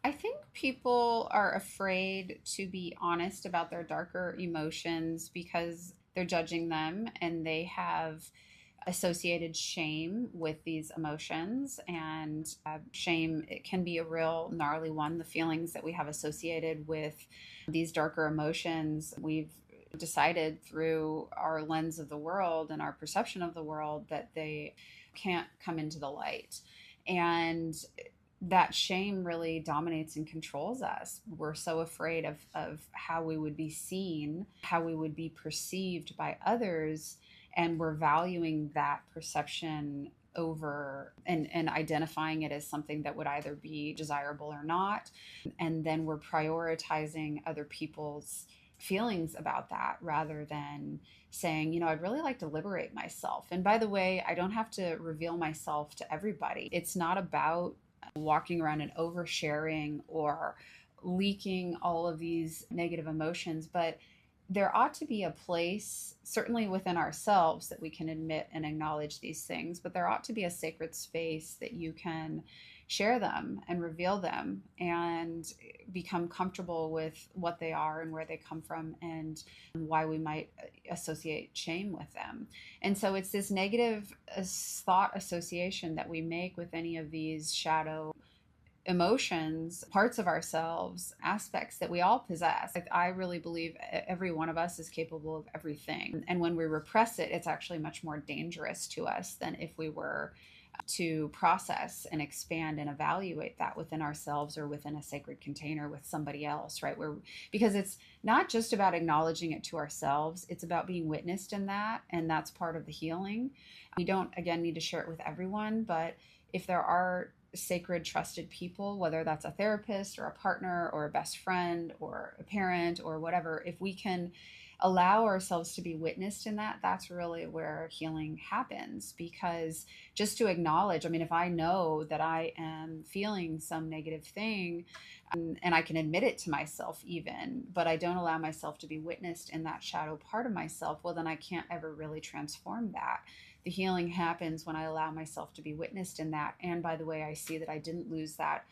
I think people are afraid to be honest about their darker emotions because they're judging them and they have associated shame with these emotions. And shame, it can be a real gnarly one. The feelings that we have associated with these darker emotions, we've decided through our lens of the world and our perception of the world that they can't come into the light. And that shame really dominates and controls us. We're so afraid of how we would be seen, how we would be perceived by others, and we're valuing that perception over and identifying it as something that would either be desirable or not. And then we're prioritizing other people's feelings about that rather than saying, I'd really like to liberate myself. And by the way, I don't have to reveal myself to everybody. It's not about walking around and oversharing or leaking all of these negative emotions, but there ought to be a place, certainly within ourselves, that we can admit and acknowledge these things, but there ought to be a sacred space that you can share them and reveal them and become comfortable with what they are and where they come from and why we might associate shame with them. And so it's this negative thought association that we make with any of these shadow emotions, parts of ourselves, aspects that we all possess. I really believe every one of us is capable of everything. And when we repress it, it's actually much more dangerous to us than if we were to process and expand and evaluate that within ourselves or within a sacred container with somebody else, right? Where because it's not just about acknowledging it to ourselves, it's about being witnessed in that, and that's part of the healing. We don't again need to share it with everyone, but if there are sacred trusted people, whether that's a therapist or a partner or a best friend or a parent or whatever, if we can allow ourselves to be witnessed in that, that's really where healing happens. Because just to acknowledge, I mean, if I know that I am feeling some negative thing, and I can admit it to myself even, but I don't allow myself to be witnessed in that shadow part of myself, well, then I can't ever really transform that. The healing happens when I allow myself to be witnessed in that. And by the way, I see that I didn't lose that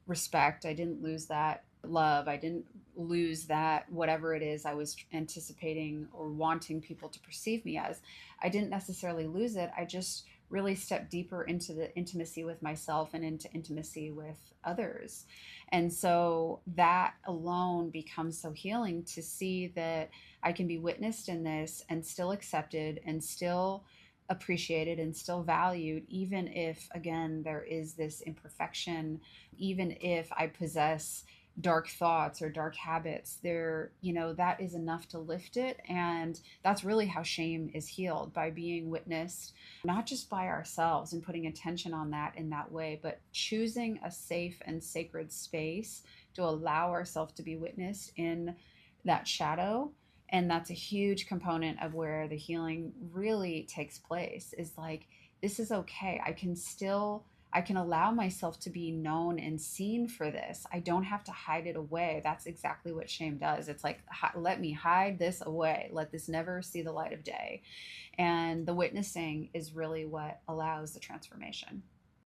respect. I didn't lose that love. I didn't lose that whatever it is I was anticipating or wanting people to perceive me as. I didn't necessarily lose it. I just really stepped deeper into the intimacy with myself and into intimacy with others. And so that alone becomes so healing to see that I can be witnessed in this and still accepted and still appreciated and still valued, even if, again, there is this imperfection, even if I possess dark thoughts or dark habits. That is enough to lift it. And that's really how shame is healed, by being witnessed, not just by ourselves and putting attention on that in that way, but choosing a safe and sacred space to allow ourselves to be witnessed in that shadow. And that's a huge component of where the healing really takes place, is like, this is okay. I can allow myself to be known and seen for this. I don't have to hide it away. That's exactly what shame does. It's like, let me hide this away. Let this never see the light of day. And the witnessing is really what allows the transformation.